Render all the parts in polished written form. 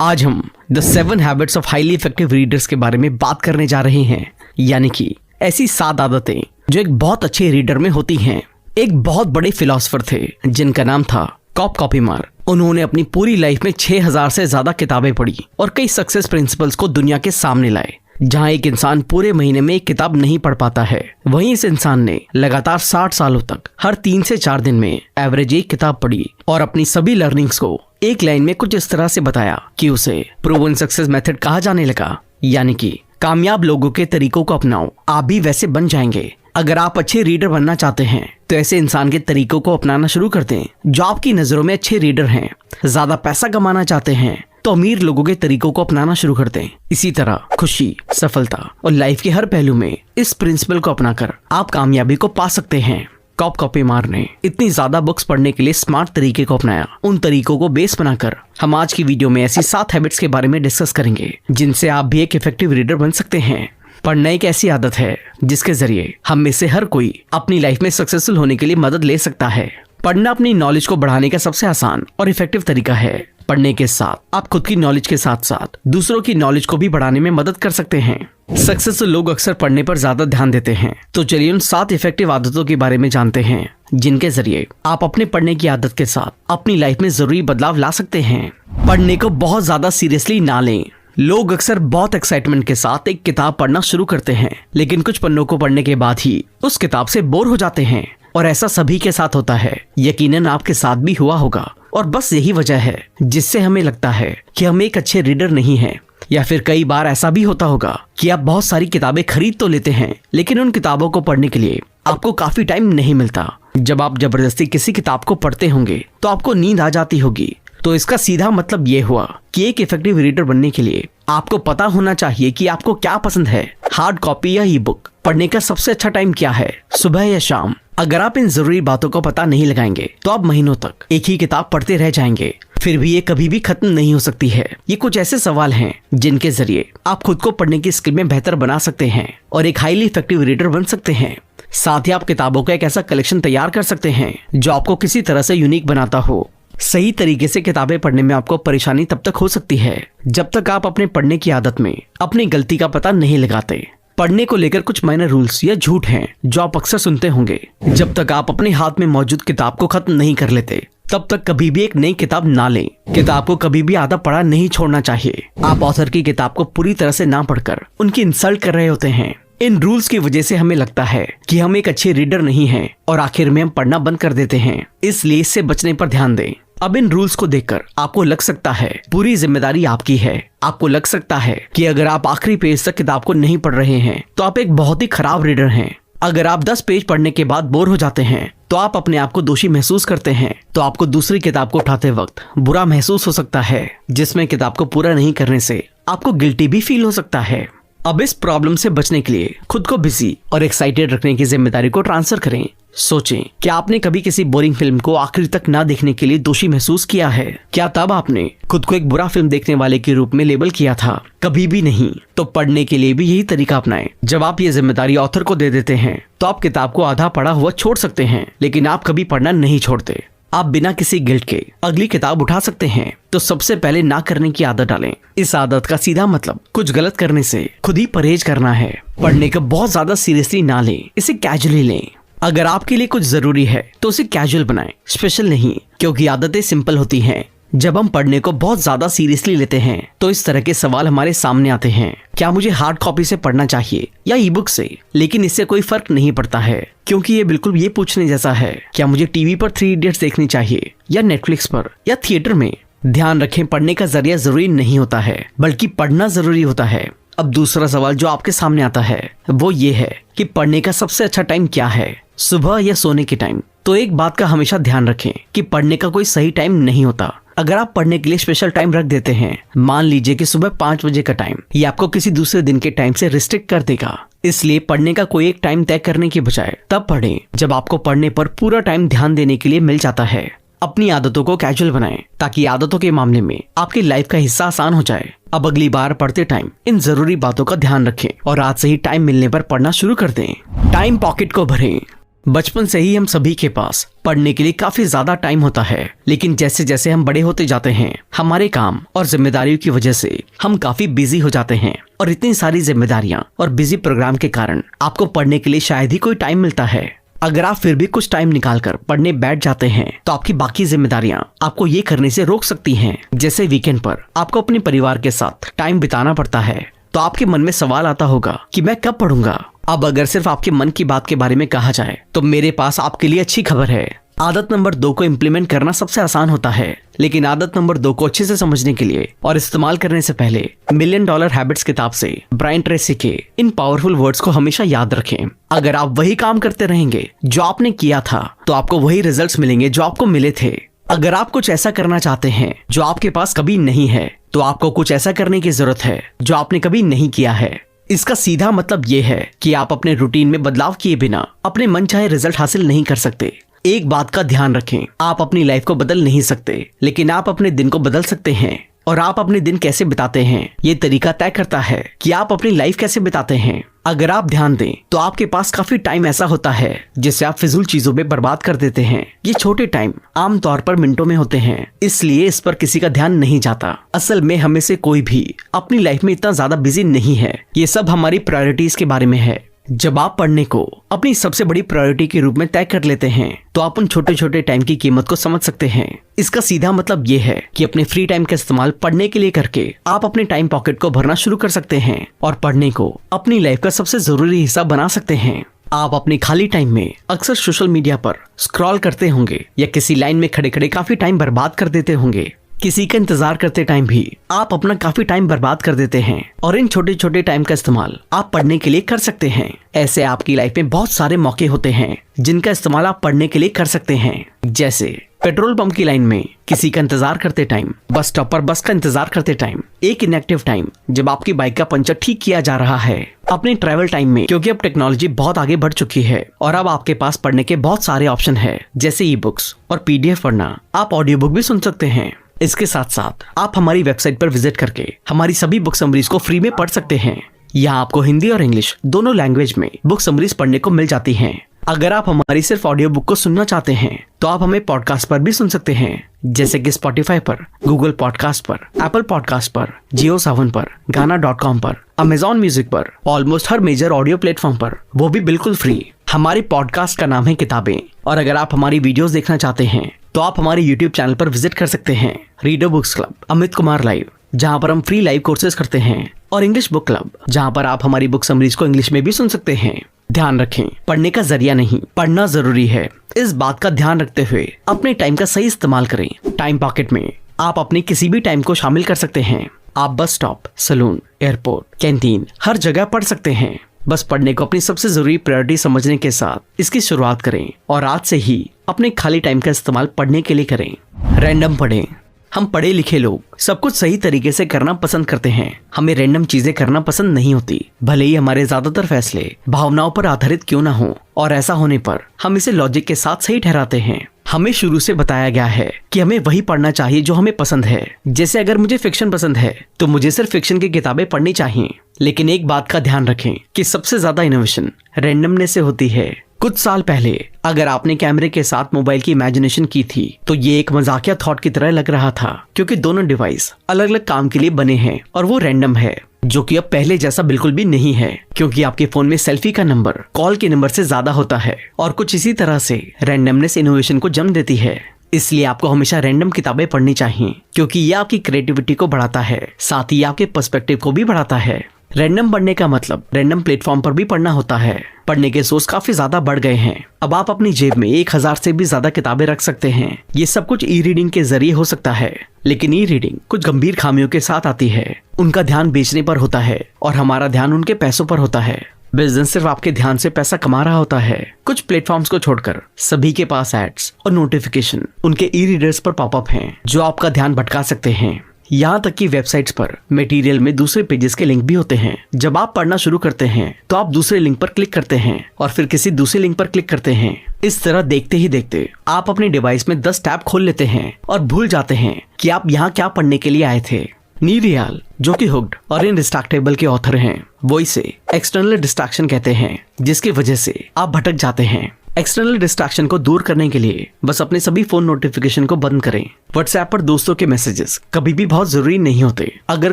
आज हम the 7 habits of highly effective readers के बारे में बात करने जा रहे हैं, यानी कि ऐसी 7 आदतें जो एक बहुत अच्छे रीडर में होती हैं। एक बहुत बड़े फिलोसोफर थे जिनका नाम था कॉप कॉपीमार। उन्होंने अपनी पूरी लाइफ में 6000 से ज्यादा किताबें पढ़ी और कई सक्सेस प्रिंसिपल्स को दुनिया के सामने लाए। जहां एक इंसान पूरे महीने में एक किताब नहीं पढ़ पाता है, वहीं इस इंसान ने लगातार 60 सालों तक हर 3 से 4 दिन में एवरेज एक किताब पढ़ी और अपनी सभी लर्निंग्स को एक लाइन में कुछ इस तरह से बताया कि उसे प्रूवन सक्सेस मेथड कहा जाने लगा, यानी कि कामयाब लोगों के तरीकों को अपनाओ, आप भी वैसे बन जाएंगे। अगर आप अच्छे रीडर बनना चाहते हैं तो ऐसे इंसान के तरीकों को अपनाना शुरू कर दें जो आपकी नजरों में अच्छे रीडर हैं। ज्यादा पैसा कमाना चाहते हैं तो अमीर लोगों के तरीकों को अपनाना शुरू कर दें। इसी तरह खुशी, सफलता और लाइफ के हर पहलू में इस प्रिंसिपल को अपनाकर आप कामयाबी को पा सकते हैं। कॉप कॉपीमार ने इतनी ज्यादा बुक्स पढ़ने के लिए स्मार्ट तरीके को अपनाया। उन तरीकों को बेस बनाकर हम आज की वीडियो में ऐसी 7 हैबिट्स के बारे में डिस्कस करेंगे जिनसे आप भी एक इफेक्टिव रीडर बन सकते हैं। पढ़ना एक ऐसी आदत है जिसके जरिए हम में से हर कोई अपनी लाइफ में सक्सेसफुल होने के लिए मदद ले सकता है। पढ़ना अपनी नॉलेज को बढ़ाने का सबसे आसान और इफेक्टिव तरीका है। पढ़ने के साथ आप खुद की नॉलेज के साथ साथ दूसरों की नॉलेज को भी बढ़ाने में मदद कर सकते हैं। सक्सेसफुल लोग अक्सर पढ़ने पर ज्यादा ध्यान देते हैं। तो चलिए उन 7 इफेक्टिव आदतों के बारे में जानते हैं जिनके जरिए आप अपने पढ़ने की आदत के साथ अपनी लाइफ में जरूरी बदलाव ला सकते हैं। पढ़ने को बहुत ज्यादा सीरियसली ना लें। लोग अक्सर बहुत एक्साइटमेंट के साथ एक किताब पढ़ना शुरू करते हैं, लेकिन कुछ पन्नों को पढ़ने के बाद ही उस किताब से बोर हो जाते हैं। और ऐसा सभी के साथ होता है, यकीनन आपके साथ भी हुआ होगा। और बस यही वजह है जिससे हमें लगता है कि हम एक अच्छे रीडर नहीं हैं। या फिर कई बार ऐसा भी होता होगा कि आप बहुत सारी किताबें खरीद तो लेते हैं, लेकिन उन किताबों को पढ़ने के लिए आपको काफी टाइम नहीं मिलता। जब आप जबरदस्ती किसी किताब को पढ़ते होंगे तो आपको नींद आ जाती होगी। तो इसका सीधा मतलब ये हुआ कि एक इफेक्टिव रीडर बनने के लिए आपको पता होना चाहिए कि आपको क्या पसंद है, हार्ड कॉपी या ई बुक। पढ़ने का सबसे अच्छा टाइम क्या है, सुबह या शाम। अगर आप इन जरूरी बातों को पता नहीं लगाएंगे तो आप महीनों तक एक ही किताब पढ़ते रह जाएंगे, फिर भी ये कभी भी खत्म नहीं हो सकती है। ये कुछ ऐसे सवाल हैं जिनके जरिए आप खुद को पढ़ने की स्किल में बेहतर बना सकते हैं और एक हाईली इफेक्टिव रीडर बन सकते हैं। साथ ही आप किताबों का एक ऐसा कलेक्शन तैयार कर सकते हैं जो आपको किसी तरह से यूनिक बनाता हो। सही तरीके से किताबें पढ़ने में आपको परेशानी तब तक हो सकती है जब तक आप अपने पढ़ने की आदत में अपनी गलती का पता नहीं लगाते। पढ़ने को लेकर कुछ माइनर रूल्स या झूठ हैं जो आप अक्सर सुनते होंगे। जब तक आप अपने हाथ में मौजूद किताब को खत्म नहीं कर लेते तब तक कभी भी एक नई किताब ना लें। किताब को कभी भी आधा पढ़ा नहीं छोड़ना चाहिए। आप ऑथर की किताब को पूरी तरह से ना पढ़कर उनकी इंसल्ट कर रहे होते हैं। इन रूल्स की वजह से हमें लगता है कि हम एक अच्छे रीडर नहीं हैं और आखिर में हम पढ़ना बंद कर देते हैं। इसलिए इससे बचने पर ध्यान दें। अब इन रूल्स को देखकर आपको लग सकता है पूरी जिम्मेदारी आपकी है। आपको लग सकता है कि अगर आप आखिरी पेज तक किताब को नहीं पढ़ रहे हैं तो आप एक बहुत ही खराब रीडर हैं। अगर आप 10 पेज पढ़ने के बाद बोर हो जाते हैं तो आप अपने आप को दोषी महसूस करते हैं, तो आपको दूसरी किताब को उठाते वक्त बुरा महसूस हो सकता है, जिसमें किताब को पूरा नहीं करने से आपको गिल्टी भी फील हो सकता है। अब इस प्रॉब्लम से बचने के लिए खुद को बिजी और एक्साइटेड रखने की जिम्मेदारी को ट्रांसफर करें। सोचें कि आपने कभी किसी बोरिंग फिल्म को आखिर तक ना देखने के लिए दोषी महसूस किया है? क्या तब आपने खुद को एक बुरा फिल्म देखने वाले के रूप में लेबल किया था? कभी भी नहीं। तो पढ़ने के लिए भी यही तरीका अपनाएं। जब आप ये जिम्मेदारी ऑथर को दे देते हैं तो आप किताब को आधा पढ़ा हुआ छोड़ सकते हैं, लेकिन आप कभी पढ़ना नहीं छोड़ते। आप बिना किसी गिल्ट के अगली किताब उठा सकते हैं। तो सबसे पहले ना करने की आदत डालें। इस आदत का सीधा मतलब कुछ गलत करने से खुद ही परहेज करना है। पढ़ने को बहुत ज्यादा सीरियसली ना लें, इसे कैजुअली लें। अगर आपके लिए कुछ जरूरी है तो उसे कैजुअल बनाएं, स्पेशल नहीं, क्योंकि आदतें सिंपल होती हैं। जब हम पढ़ने को बहुत ज्यादा सीरियसली लेते हैं तो इस तरह के सवाल हमारे सामने आते हैं। क्या मुझे हार्ड कॉपी से पढ़ना चाहिए या ई बुक से? लेकिन इससे कोई फर्क नहीं पड़ता है, क्योंकि ये बिल्कुल ये पूछने जैसा है, क्या मुझे टीवी पर 3 इडियट्स देखनी चाहिए या नेटफ्लिक्स पर या थिएटर में? ध्यान रखें, पढ़ने का जरिया जरूरी नहीं होता है, बल्कि पढ़ना जरूरी होता है। अब दूसरा सवाल जो आपके सामने आता है वो ये है कि पढ़ने का सबसे अच्छा टाइम क्या है, सुबह या सोने के टाइम? तो एक बात का हमेशा ध्यान रखें कि पढ़ने का कोई सही टाइम नहीं होता। अगर आप पढ़ने के लिए स्पेशल टाइम रख देते हैं, मान लीजिए कि सुबह 5 बजे का टाइम, ये आपको किसी दूसरे दिन के टाइम से रिस्ट्रिक्ट कर देगा। इसलिए पढ़ने का कोई एक टाइम तय करने की बजाय तब पढ़ें जब आपको पढ़ने पर पूरा टाइम ध्यान देने के लिए मिल जाता है। अपनी आदतों को कैजुअल बनाएं ताकि आदतों के मामले में आपकी लाइफ का हिस्सा आसान हो जाए। अब अगली बार पढ़ते टाइम इन जरूरी बातों का ध्यान रखें और आज से ही टाइम मिलने पर पढ़ना शुरू कर दें। टाइम पॉकेट को भरें। बचपन से ही हम सभी के पास पढ़ने के लिए काफी ज्यादा टाइम होता है, लेकिन जैसे जैसे हम बड़े होते जाते हैं हमारे काम और जिम्मेदारियों की वजह से हम काफी बिजी हो जाते हैं और इतनी सारी जिम्मेदारियां और बिजी प्रोग्राम के कारण आपको पढ़ने के लिए शायद ही कोई टाइम मिलता है। अगर आप फिर भी कुछ टाइम निकालकर पढ़ने बैठ जाते हैं तो आपकी बाकी जिम्मेदारियां आपको ये करने से रोक सकती हैं। जैसे वीकेंड पर आपको अपने परिवार के साथ टाइम बिताना पड़ता है तो आपके मन में सवाल आता होगा कि मैं कब पढ़ूंगा। अब अगर सिर्फ आपके मन की बात के बारे में कहा जाए तो मेरे पास आपके लिए अच्छी खबर है। आदत नंबर 2 को इम्प्लीमेंट करना सबसे आसान होता है, लेकिन आदत नंबर 2 को अच्छे से समझने के लिए और इस्तेमाल करने से पहले $1 मिलियन हैबिट्स किताब से ब्रायन ट्रेसी के इन पावरफुल वर्ड्स को हमेशा याद रखें। अगर आप वही काम करते रहेंगे जो आपने किया था तो आपको वही रिजल्ट्स मिलेंगे जो आपको मिले थे। अगर आप कुछ ऐसा करना चाहते हैं जो आपके पास कभी नहीं है तो आपको कुछ ऐसा करने की जरूरत है जो आपने कभी नहीं किया है। इसका सीधा मतलब ये है कि आप अपने रूटीन में बदलाव किए बिना अपने मनचाहे रिजल्ट हासिल नहीं कर सकते। एक बात का ध्यान रखें, आप अपनी लाइफ को बदल नहीं सकते, लेकिन आप अपने दिन को बदल सकते हैं। और आप अपने दिन कैसे बिताते हैं ये तरीका तय करता है कि आप अपनी लाइफ कैसे बिताते हैं। अगर आप ध्यान दें तो आपके पास काफी टाइम ऐसा होता है जिसे आप फिजूल चीजों में बर्बाद कर देते हैं। ये छोटे टाइम आमतौर पर मिनटों में होते हैं, इसलिए इस पर किसी का ध्यान नहीं जाता। असल में हमें से कोई भी अपनी लाइफ में इतना ज्यादा बिजी नहीं है। ये सब हमारी प्रायोरिटीज के बारे में है। जब आप पढ़ने को अपनी सबसे बड़ी प्रायोरिटी के रूप में तय कर लेते हैं तो आप उन छोटे छोटे टाइम की कीमत को समझ सकते हैं। इसका सीधा मतलब ये है कि अपने फ्री टाइम का इस्तेमाल पढ़ने के लिए करके आप अपने टाइम पॉकेट को भरना शुरू कर सकते हैं और पढ़ने को अपनी लाइफ का सबसे जरूरी हिस्सा बना सकते हैं। आप अपने खाली टाइम में अक्सर सोशल मीडिया पर स्क्रॉल करते होंगे या किसी लाइन में खड़े खड़े काफी टाइम बर्बाद कर देते होंगे। किसी का इंतजार करते टाइम भी आप अपना काफी टाइम बर्बाद कर देते हैं और इन छोटे छोटे टाइम का इस्तेमाल आप पढ़ने के लिए कर सकते हैं। ऐसे आपकी लाइफ में बहुत सारे मौके होते हैं जिनका इस्तेमाल आप पढ़ने के लिए कर सकते हैं। जैसे पेट्रोल पंप की लाइन में किसी का इंतजार करते टाइम, बस स्टॉप पर बस का इंतजार करते टाइम, एक इनएक्टिव टाइम जब आपकी बाइक का पंचर ठीक किया जा रहा है, अपने ट्रैवल टाइम में, क्योंकि अब टेक्नोलॉजी बहुत आगे बढ़ चुकी है और अब आपके पास पढ़ने के बहुत सारे ऑप्शन है। जैसे ई बुक्स और PDF पढ़ना, आप ऑडियो बुक भी सुन सकते हैं। इसके साथ साथ आप हमारी वेबसाइट पर विजिट करके हमारी सभी बुक समरीज को फ्री में पढ़ सकते हैं। यहाँ आपको हिंदी और इंग्लिश दोनों लैंग्वेज में बुक समरीज पढ़ने को मिल जाती हैं। अगर आप हमारी सिर्फ ऑडियो बुक को सुनना चाहते हैं तो आप हमें पॉडकास्ट पर भी सुन सकते हैं, जैसे कि स्पॉटिफाई पर, गूगल पॉडकास्ट पर, एप्पल पॉडकास्ट पर, JioSaavn पर, Gaana.com पर, Amazon म्यूजिक पर, ऑलमोस्ट हर मेजर ऑडियो प्लेटफॉर्म पर, वो भी बिल्कुल फ्री। हमारे पॉडकास्ट का नाम है किताबें। और अगर आप हमारी वीडियोस देखना चाहते हैं तो आप हमारे YouTube चैनल पर विजिट कर सकते हैं। Reader books club, Amit Kumar live, जहाँ पर हम फ्री लाइव कोर्सेज करते हैं, और इंग्लिश बुक क्लब, जहाँ पर आप हमारी बुक समरीज को इंग्लिश में भी सुन सकते हैं। ध्यान रखें, पढ़ने का जरिया नहीं, पढ़ना जरूरी है। इस बात का ध्यान रखते हुए अपने टाइम का सही इस्तेमाल करें। टाइम पॉकेट में आप अपने किसी भी टाइम को शामिल कर सकते हैं। आप bus stop, salon, airport, canteen, हर जगह पढ़ सकते हैं। बस पढ़ने को अपनी सबसे जरूरी प्रायोरिटी समझने के साथ इसकी शुरुआत करें और आज से ही अपने खाली टाइम का इस्तेमाल पढ़ने के लिए करें। रैंडम पढ़ें। हम पढ़े लिखे लोग सब कुछ सही तरीके से करना पसंद करते हैं। हमें रैंडम चीजें करना पसंद नहीं होती, भले ही हमारे ज्यादातर फैसले भावनाओं पर आधारित क्यों ना हो, और ऐसा होने पर हम इसे लॉजिक के साथ सही ठहराते हैं। हमें शुरू से बताया गया है कि हमें वही पढ़ना चाहिए जो हमें पसंद है। जैसे अगर मुझे फिक्शन पसंद है तो मुझे सिर्फ फिक्शन की किताबें पढ़नी चाहिए। लेकिन एक बात का ध्यान रखें कि सबसे ज्यादा इनोवेशन रैंडमनेस से होती है। कुछ साल पहले अगर आपने कैमरे के साथ मोबाइल की इमेजिनेशन की थी तो ये एक मजाकिया थॉट की तरह लग रहा था, क्योंकि दोनों डिवाइस अलग अलग काम के लिए बने हैं और वो रैंडम है, जो कि अब पहले जैसा बिल्कुल भी नहीं है, क्योंकि आपके फोन में सेल्फी का नंबर कॉल के नंबर से ज्यादा होता है। और कुछ इसी तरह से रैंडमनेस इनोवेशन को जन्म देती है। इसलिए आपको हमेशा रैंडम किताबें पढ़नी चाहिए, क्योंकि ये आपकी क्रिएटिविटी को बढ़ाता है, साथ ही आपके पर्सपेक्टिव को भी बढ़ाता है। रैंडम पढ़ने का मतलब रैंडम प्लेटफॉर्म पर भी पढ़ना होता है। पढ़ने के सोर्स काफी ज्यादा बढ़ गए हैं। अब आप अपनी जेब में 1000 से भी ज्यादा किताबें रख सकते हैं। ये सब कुछ ई रीडिंग के जरिए हो सकता है, लेकिन ई रीडिंग कुछ गंभीर खामियों के साथ आती है। उनका ध्यान बेचने पर होता है और हमारा ध्यान उनके पैसों पर होता है। बिजनेस सिर्फ आपके ध्यान से पैसा कमा रहा होता है। कुछ प्लेटफॉर्म्स को छोड़कर सभी के पास एड्स और नोटिफिकेशन उनके ई रीडर्स पर पॉपअप हैं, जो आपका ध्यान भटका सकते हैं। यहाँ तक कि वेबसाइट्स पर मटेरियल में दूसरे पेजेस के लिंक भी होते हैं। जब आप पढ़ना शुरू करते हैं तो आप दूसरे लिंक पर क्लिक करते हैं और फिर किसी दूसरे लिंक पर क्लिक करते हैं। इस तरह देखते ही देखते आप अपने डिवाइस में 10 टैब खोल लेते हैं और भूल जाते हैं कि आप यहाँ क्या पढ़ने के लिए आए थे। नी रियल, जो कि हुक्ड और इनडिस्ट्रैक्टेबल के ऑथर हैं, वो इसे एक्सटर्नल डिस्ट्रैक्शन कहते हैं, जिसकी वजह से आप भटक जाते हैं। एक्सटर्नल डिस्ट्रैक्शन को दूर करने के लिए बस अपने सभी फोन नोटिफिकेशन को बंद करें। व्हाट्सएप पर दोस्तों के मैसेजेस कभी भी बहुत जरूरी नहीं होते। अगर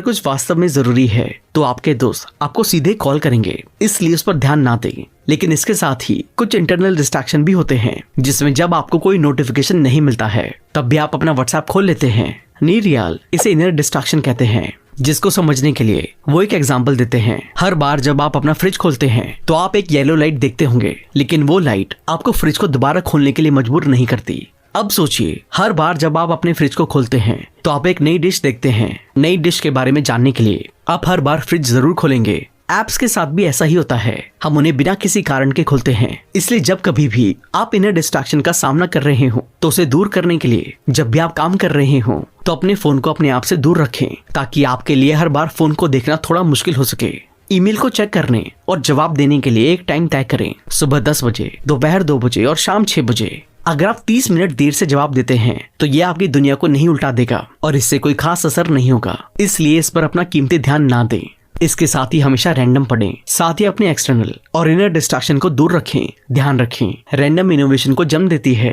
कुछ वास्तव में जरूरी है तो आपके दोस्त आपको सीधे कॉल करेंगे, इसलिए उस पर ध्यान ना दें। लेकिन इसके साथ ही कुछ इंटरनल डिस्ट्रैक्शन भी होते हैं, जिसमें जब आपको कोई नोटिफिकेशन नहीं मिलता है तब भी आप अपना व्हाट्सएप खोल लेते हैं। नीरियल इसे इनर डिस्ट्रैक्शन कहते हैं, जिसको समझने के लिए वो एक एग्जाम्पल देते हैं। हर बार जब आप अपना फ्रिज खोलते हैं तो आप एक येलो लाइट देखते होंगे, लेकिन वो लाइट आपको फ्रिज को दोबारा खोलने के लिए मजबूर नहीं करती। अब सोचिए, हर बार जब आप अपने फ्रिज को खोलते हैं तो आप एक नई डिश देखते हैं। नई डिश के बारे में जानने के लिए आप हर बार फ्रिज जरूर खोलेंगे। ऐप्स के साथ भी ऐसा ही होता है, हम उन्हें बिना किसी कारण के खोलते हैं। इसलिए जब कभी भी आप इनर डिस्ट्रैक्शन का सामना कर रहे हो तो उसे दूर करने के लिए जब भी आप काम कर रहे हो तो अपने फोन को अपने आप से दूर रखें, ताकि आपके लिए हर बार फोन को देखना थोड़ा मुश्किल हो सके। ईमेल को चेक करने और जवाब देने के लिए एक टाइम तय करें, सुबह 10 बजे, दोपहर 2 बजे और शाम 6 बजे। अगर आप 30 मिनट देर से जवाब देते हैं तो ये आपकी दुनिया को नहीं उल्टा देगा और इससे कोई खास असर नहीं होगा, इसलिए इस पर अपना कीमती ध्यान ना दें। इसके साथ ही हमेशा रैंडम पढ़ें, साथ ही अपने एक्सटर्नल और इनर डिस्ट्रैक्शन को दूर रखें। ध्यान रखें, रैंडम इनोवेशन को जन्म देती है।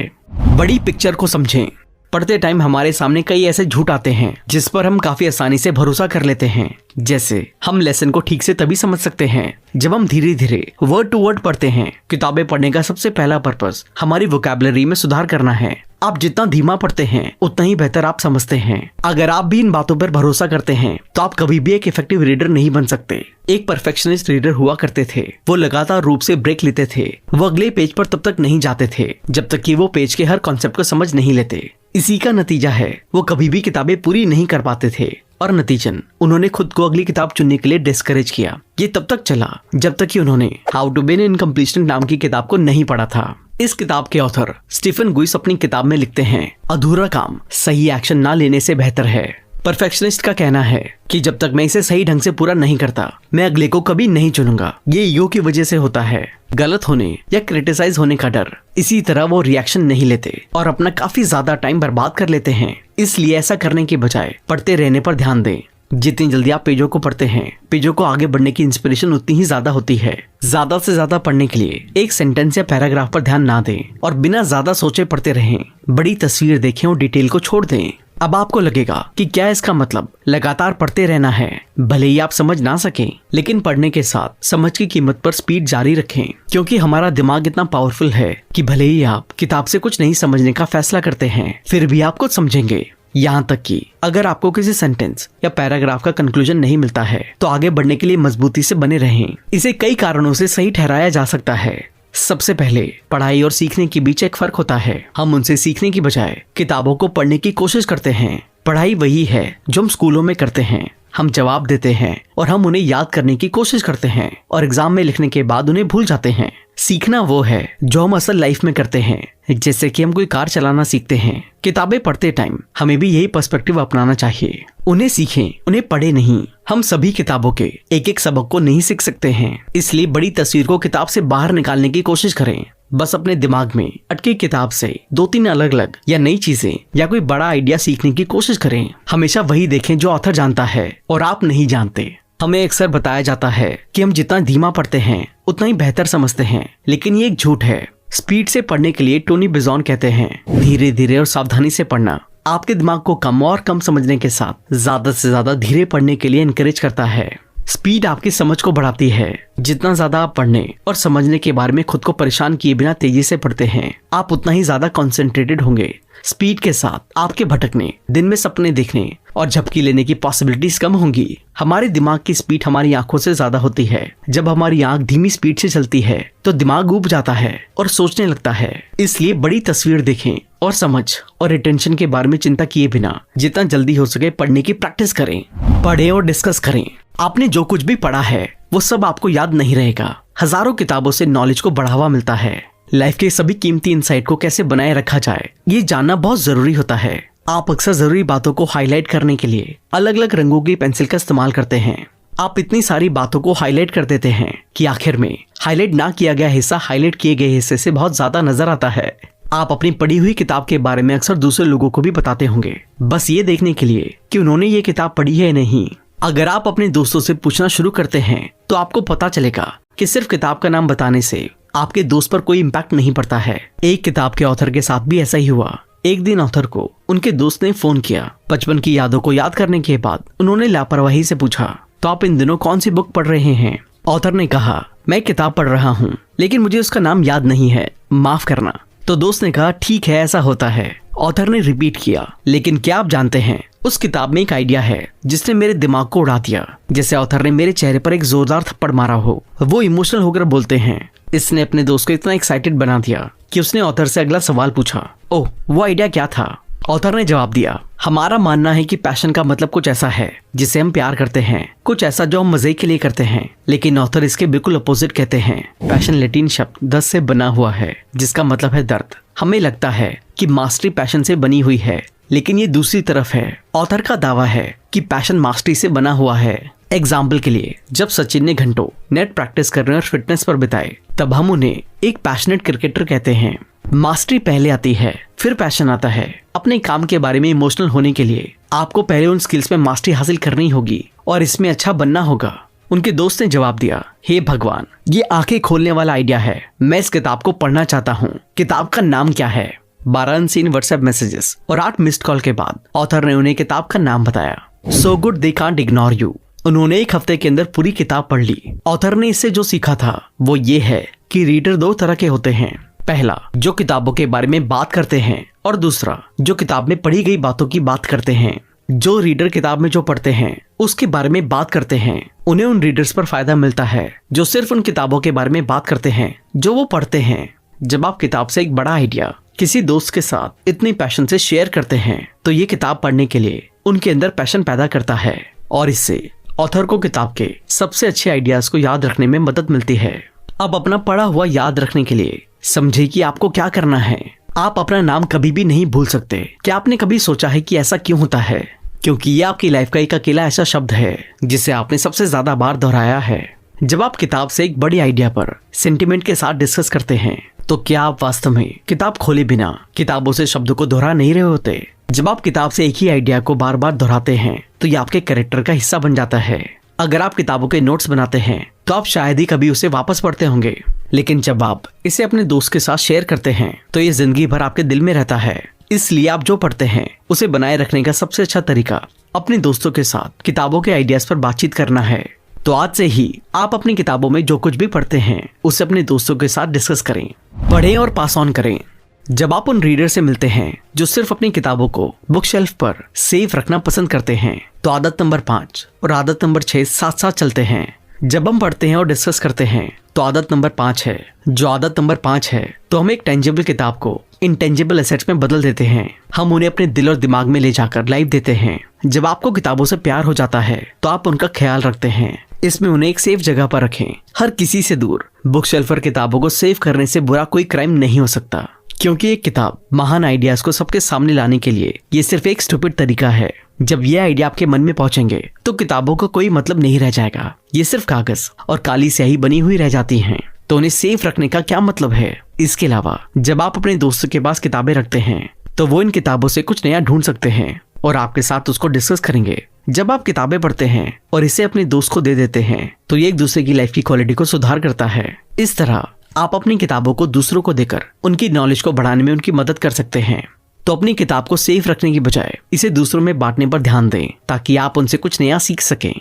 बड़ी पिक्चर को समझें। पढ़ते टाइम हमारे सामने कई ऐसे झूठ आते हैं जिस पर हम काफी आसानी से भरोसा कर लेते हैं। जैसे हम लेसन को ठीक से तभी समझ सकते हैं जब हम धीरे धीरे वर्ड टू वर्ड पढ़ते हैं। किताबें पढ़ने का सबसे पहला पर्पस हमारी वोकैबुलरी में सुधार करना है। आप जितना धीमा पढ़ते हैं उतना ही बेहतर आप समझते हैं। अगर आप भी इन बातों पर भरोसा करते हैं तो आप कभी भी एक इफेक्टिव रीडर नहीं बन सकते। एक परफेक्शनिस्ट रीडर हुआ करते थे, वो लगातार रूप से ब्रेक लेते थे। वो अगले पेज पर तब तक नहीं जाते थे जब तक कि वो पेज के हर कॉन्सेप्ट को समझ नहीं लेते। इसी का नतीजा है वो कभी भी किताबें पूरी नहीं कर पाते थे और नतीजन उन्होंने खुद को अगली किताब चुनने के लिए डिस्करेज किया। ये तब तक चला जब तक कि उन्होंने how to win in completion नाम की किताब को नहीं पढ़ा था। इस किताब के ऑथर स्टीफन गुइस अपनी किताब में लिखते हैं, अधूरा काम सही एक्शन ना लेने से बेहतर है। परफेक्शनिस्ट का कहना है कि जब तक मैं इसे सही ढंग से पूरा नहीं करता मैं अगले को कभी नहीं चुनूंगा। ये ईगो की वजह से होता है, गलत होने या क्रिटिसाइज होने का डर। इसी तरह वो रिएक्शन नहीं लेते और अपना काफी ज्यादा टाइम बर्बाद कर लेते हैं। इसलिए ऐसा करने के बजाय पढ़ते रहने पर ध्यान दें। जितनी जल्दी आप पेजों को पढ़ते हैं, पेजों को आगे बढ़ने की इंस्पिरेशन उतनी ही ज्यादा होती है। ज्यादा से ज्यादा पढ़ने के लिए एक सेंटेंस या पैराग्राफ पर ध्यान ना दें और बिना ज्यादा सोचे पढ़ते रहें। बड़ी तस्वीर देखें और डिटेल को छोड़ दें। अब आपको लगेगा कि क्या इसका मतलब लगातार पढ़ते रहना है। भले ही आप समझ ना सकें, लेकिन पढ़ने के साथ समझ की कीमत पर स्पीड जारी रखें, क्योंकि हमारा दिमाग इतना पावरफुल है कि भले ही आप किताब से कुछ नहीं समझने का फैसला करते हैं, फिर भी आप कुछ समझेंगे। यहाँ तक कि अगर आपको किसी सेंटेंस या पैराग्राफ का कंक्लूजन नहीं मिलता है तो आगे बढ़ने के लिए मजबूती से बने रहें। इसे कई कारणों से सही ठहराया जा सकता है। सबसे पहले, पढ़ाई और सीखने के बीच एक फर्क होता है। हम उनसे सीखने की बजाय किताबों को पढ़ने की कोशिश करते हैं। पढ़ाई वही है जो हम स्कूलों में करते हैं। हम जवाब देते हैं और हम उन्हें याद करने की कोशिश करते हैं और एग्जाम में लिखने के बाद उन्हें भूल जाते हैं। सीखना वो है जो हम असल लाइफ में करते हैं, जैसे कि हम कोई कार चलाना सीखते हैं। किताबें पढ़ते टाइम हमें भी यही पर्सपेक्टिव अपनाना चाहिए। उन्हें सीखें, उन्हें पढ़े नहीं। हम सभी किताबों के एक एक सबक को नहीं सीख सकते हैं, इसलिए बड़ी तस्वीर को किताब से बाहर निकालने की कोशिश करें। बस अपने दिमाग में अटकी किताब से 2-3 अलग अलग या नई चीजें या कोई बड़ा आइडिया सीखने की कोशिश करें। हमेशा वही देखें जो ऑथर जानता है और आप नहीं जानते। हमें अक्सर बताया जाता है कि हम जितना धीमा पढ़ते हैं उतना ही बेहतर समझते हैं, लेकिन ये एक झूठ है। स्पीड से पढ़ने के लिए टोनी बिजॉन कहते हैं, धीरे धीरे और सावधानी से पढ़ना आपके दिमाग को कम और कम समझने के साथ ज्यादा से ज्यादा धीरे पढ़ने के लिए इनकरेज करता है। स्पीड आपकी समझ को बढ़ाती है। जितना ज्यादा आप पढ़ने और समझने के बारे में खुद को परेशान किए बिना तेजी से पढ़ते हैं, आप उतना ही ज्यादा कॉन्सेंट्रेटेड होंगे। स्पीड के साथ आपके भटकने, दिन में सपने देखने और झपकी लेने की पॉसिबिलिटीज कम होंगी। हमारे दिमाग की स्पीड हमारी आंखों से ज्यादा होती है। जब हमारी आंख धीमी स्पीड से चलती है तो दिमाग ऊब जाता है और सोचने लगता है। इसलिए बड़ी तस्वीर देखें और समझ और रिटेंशन के बारे में चिंता किए बिना जितना जल्दी हो सके पढ़ने की प्रैक्टिस करें। पढ़ें और डिस्कस करें। आपने जो कुछ भी पढ़ा है वो सब आपको याद नहीं रहेगा। हजारों किताबों से नॉलेज को बढ़ावा मिलता है। लाइफ के सभी कीमती इंसाइट को कैसे बनाए रखा जाए ये जानना बहुत जरूरी होता है। आप अक्सर जरूरी बातों को हाईलाइट करने के लिए अलग अलग रंगों की पेंसिल का इस्तेमाल करते हैं। आप इतनी सारी बातों को हाईलाइट कर देते हैं कि आखिर में हाईलाइट ना किया गया हिस्सा हाईलाइट किए गए हिस्से से बहुत ज्यादा नजर आता है। आप अपनी पढ़ी हुई किताब के बारे में अक्सर दूसरे लोगों को भी बताते होंगे, बस ये देखने के लिए कि उन्होंने ये किताब पढ़ी है नहीं। अगर आप अपने दोस्तों से पूछना शुरू करते हैं तो आपको पता चलेगा कि सिर्फ किताब का नाम बताने से आपके दोस्त पर कोई इम्पैक्ट नहीं पड़ता है। एक किताब के ऑथर के साथ भी ऐसा ही हुआ। एक दिन ऑथर को उनके दोस्त ने फोन किया। बचपन की यादों को याद करने के बाद उन्होंने लापरवाही से पूछा, तो आप इन दिनों कौन सी बुक पढ़ रहे हैं? ऑथर ने कहा, मैं किताब पढ़ रहा हूँ, लेकिन मुझे उसका नाम याद नहीं है, माफ करना। तो दोस्त ने कहा, ठीक है, ऐसा होता है। ऑथर ने रिपीट किया, लेकिन क्या आप जानते हैं उस किताब में एक आइडिया है जिसने मेरे दिमाग को उड़ा दिया। जैसे ऑथर ने मेरे चेहरे पर एक जोरदार थप्पड़ मारा हो। वो इमोशनल होकर बोलते हैं, इसने अपने दोस्त को इतना एक्साइटेड बना दिया कि उसने ऑथर से अगला सवाल पूछा, ओह वो आइडिया क्या था? ऑथर ने जवाब दिया, हमारा मानना है कि पैशन का मतलब कुछ ऐसा है जिसे हम प्यार करते हैं, कुछ ऐसा जो हम मजे के लिए करते हैं। लेकिन ऑथर इसके बिल्कुल अपोजिट कहते हैं। पैशन लैटिन शब्द दस से बना हुआ है, जिसका मतलब है दर्द। हमें लगता है कि मास्टरी पैशन से बनी हुई है, लेकिन ये दूसरी तरफ है। ऑथर का दावा है कि पैशन मास्टरी से बना हुआ है। एग्जाम्पल के लिए, जब सचिन ने घंटों नेट प्रैक्टिस करने और फिटनेस पर बिताए, तब हम उन्हें एक पैशनेट क्रिकेटर कहते हैं। मास्टरी पहले आती है, फिर पैशन आता है। अपने काम के बारे में इमोशनल होने के लिए आपको पहले उन स्किल्स में मास्टरी हासिल करनी होगी और इसमें अच्छा बनना होगा। उनके दोस्त ने जवाब दिया, हे भगवान, ये आंखें खोलने वाला आइडिया है। मैं इस किताब को पढ़ना चाहता हूँ। किताब का नाम क्या है? 12 अनसीन व्हाट्सएप मैसेजेस और 8 मिस्ड कॉल के बाद ऑथर ने उन्हें किताब का नाम बताया, so good they can't ignore you. उन्होंने एक हफ्ते के अंदर पूरी किताब पढ़ ली। ऑथर ने इससे जो सीखा था वो ये है कि रीडर दो तरह के होते हैं। पहला, जो किताबों के बारे में बात करते हैं, और दूसरा, जो किताब में पढ़ी गई बातों की बात करते हैं। जो रीडर किताब में जो पढ़ते हैं उसके बारे में बात करते हैं, उन्हें उन रीडर्स पर फायदा मिलता है जो सिर्फ उन किताबों के बारे में बात करते हैं जो वो पढ़ते हैं। जब आप किताब से एक बड़ा आइडिया किसी दोस्त के साथ इतनी पैशन से शेयर करते हैं, तो ये किताब पढ़ने के लिए उनके अंदर पैशन पैदा करता है और इससे ऑथर को किताब के सबसे अच्छे आइडियाज को याद रखने में मदद मिलती है। अब अपना पढ़ा हुआ याद रखने के लिए समझे कि आपको क्या करना है। आप अपना नाम कभी भी नहीं भूल सकते। क्या आपने कभी सोचा है कि ऐसा क्यों होता है? क्योंकि ये आपकी लाइफ का एक अकेला ऐसा शब्द है जिसे आपने सबसे ज्यादा बार दोहराया है। जब आप किताब से एक बड़ी आइडिया पर सेंटिमेंट के साथ डिस्कस करते हैं, तो क्या आप वास्तव में किताब खोले बिना किताबों से शब्दों को दोहरा नहीं रहे होते? जब आप किताब से एक ही आइडिया को बार बार दोहराते हैं, तो ये आपके कैरेक्टर का हिस्सा बन जाता है। अगर आप किताबों के नोट्स बनाते हैं, तो आप शायद ही कभी उसे वापस पढ़ते होंगे, लेकिन जब आप इसे अपने दोस्त के साथ शेयर करते हैं, तो ये जिंदगी भर आपके दिल में रहता है। इसलिए आप जो पढ़ते हैं उसे बनाए रखने का सबसे अच्छा तरीका अपने दोस्तों के साथ किताबों के आइडियाज पर बातचीत करना है। तो आज से ही आप अपनी किताबों में जो कुछ भी पढ़ते हैं उसे अपने दोस्तों के साथ डिस्कस करें, पढ़ें और पास ऑन करें। जब आप उन रीडर से मिलते हैं जो सिर्फ अपनी किताबों को बुक शेल्फ पर सेफ रखना पसंद करते हैं, तो आदत नंबर 5 और आदत नंबर 6 साथ साथ चलते हैं। जब हम पढ़ते हैं और डिस्कस करते हैं, तो आदत नंबर 5 है। जो आदत नंबर 5 है, तो हम एक टेंजिबल किताब को इंटेंजिबल एसेट्स में बदल देते हैं। हम उन्हें अपने दिल और दिमाग में ले जाकर लाइफ देते हैं। जब आपको किताबों से प्यार हो जाता है, तो आप उनका ख्याल रखते हैं। इसमें उन्हें एक सेफ जगह पर रखें, हर किसी से दूर। बुक शेल्फ पर किताबों को सेव करने से बुरा कोई क्राइम नहीं हो सकता, क्योंकि एक किताब महान आइडियाज को सबके सामने लाने के लिए ये सिर्फ एक स्टूपिड तरीका है। जब ये आइडिया आपके मन में पहुंचेंगे, तो किताबों का कोई मतलब नहीं रह जाएगा। ये सिर्फ कागज और काली स्याही बनी हुई रह जाती हैं। तो उन्हें सेफ रखने का क्या मतलब है? इसके अलावा जब आप अपने दोस्तों के पास किताबें रखते हैं, तो वो इन किताबों से कुछ नया ढूंढ सकते हैं और आपके साथ उसको डिस्कस करेंगे। जब आप किताबें पढ़ते हैं और इसे अपने दोस्त को दे देते हैं, तो ये एक दूसरे की लाइफ की क्वालिटी को सुधार करता है। इस तरह आप अपनी किताबों को दूसरों को देकर उनकी नॉलेज को बढ़ाने में उनकी मदद कर सकते हैं। तो अपनी किताब को सेफ रखने की बजाय इसे दूसरों में बांटने पर ध्यान दें, ताकि आप उनसे कुछ नया सीख सकें।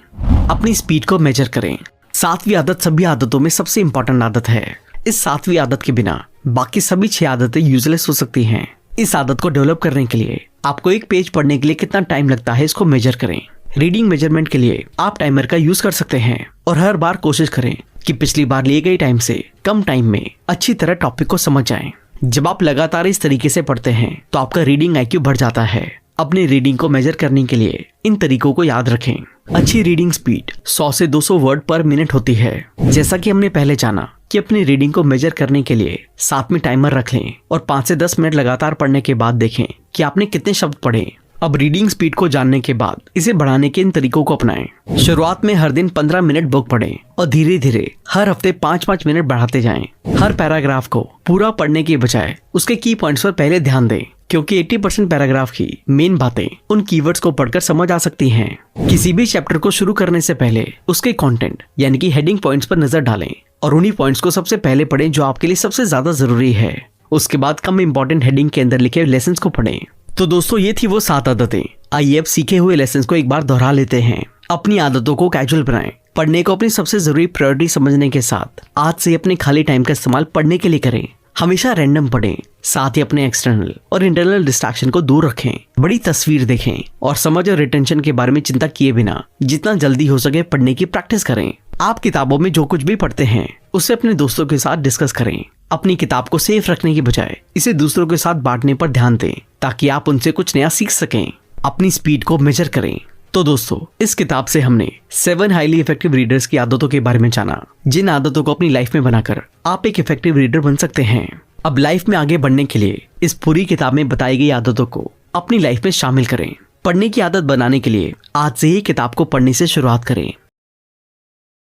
अपनी स्पीड को मेजर करें। 7वीं आदत सभी आदतों में सबसे इंपॉर्टेंट आदत है। इस 7वीं आदत के बिना बाकी सभी 6 आदतें यूजलेस हो सकती हैं। इस आदत को डेवलप करने के लिए आपको एक पेज पढ़ने के लिए कितना टाइम लगता है, इसको मेजर करें। रीडिंग मेजरमेंट के लिए आप टाइमर का यूज कर सकते हैं और हर बार कोशिश करें कि पिछली बार लिए गए टाइम से कम टाइम में अच्छी तरह टॉपिक को समझ जाएं। जब आप लगातार इस तरीके से पढ़ते हैं, तो आपका रीडिंग IQ बढ़ जाता है। अपनी रीडिंग को मेजर करने के लिए इन तरीकों को याद रखें। अच्छी रीडिंग स्पीड 100 से 200 वर्ड पर मिनट होती है। जैसा कि हमने पहले जाना कि अपनी रीडिंग को मेजर करने के लिए साथ में टाइमर रख लें और 5 से 10 मिनट लगातार पढ़ने के बाद देखें कि आपने कितने शब्द पढ़े। अब रीडिंग स्पीड को जानने के बाद इसे बढ़ाने के इन तरीकों को अपनाएं। शुरुआत में हर दिन 15 मिनट बुक पढ़ें और धीरे धीरे हर हफ्ते 5-5 मिनट बढ़ाते जाएं। हर पैराग्राफ को पूरा पढ़ने के बजाय उसके की पॉइंट्स पर पहले ध्यान दें, क्योंकि 80% पैराग्राफ की मेन बातें उन कीवर्ड्स को पढ़कर समझ आ सकती हैं। किसी भी चैप्टर को शुरू करने से पहले उसके कंटेंट यानी कि हेडिंग पॉइंट्स पर नजर डालें और उन्हीं पॉइंट्स को सबसे पहले पढ़ें जो आपके लिए सबसे ज्यादा जरूरी है। उसके बाद कम इंपॉर्टेंट हेडिंग के अंदर लिखे लेसन्स को पढ़ें। तो दोस्तों, ये थी वो 7 आदतें। आइए अब सीखे हुए लेसन्स को एक बार दोहरा लेते हैं। अपनी आदतों को कैजुअल बनाएं। पढ़ने को अपनी सबसे जरूरी प्रायोरिटी समझने के साथ आज से अपने खाली टाइम का इस्तेमाल पढ़ने के लिए करें। हमेशा रैंडम पढ़ें, साथ ही अपने एक्सटर्नल और इंटरनल डिस्ट्रैक्शन को दूर रखें। बड़ी तस्वीर देखें और समझ और रिटेंशन के बारे में चिंता किए बिना जितना जल्दी हो सके पढ़ने की प्रैक्टिस करें। आप किताबों में जो कुछ भी पढ़ते हैं उसे अपने दोस्तों के साथ डिस्कस करें। अपनी किताब को सेफ रखने की बजाय इसे दूसरों के साथ बांटने पर ध्यान दें, ताकि आप उनसे कुछ नया सीख सकें। अपनी स्पीड को मेजर करें। तो दोस्तों, इस किताब से हमने 7 हाईली इफेक्टिव रीडर्स की आदतों के बारे में जाना, जिन आदतों को अपनी लाइफ में बनाकर आप एक इफेक्टिव रीडर बन सकते हैं। अब लाइफ में आगे बढ़ने के लिए इस पूरी किताब में बताई गई आदतों को अपनी लाइफ में शामिल करें। पढ़ने की आदत बनाने के लिए आज से ही किताब को पढ़ने से शुरुआत करें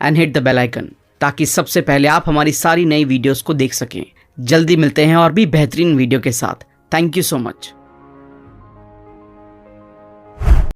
and hit the bell icon, ताकि सबसे पहले आप हमारी सारी नई वीडियोस को देख सकें। जल्दी मिलते हैं और भी बेहतरीन वीडियो के साथ। Thank you so much.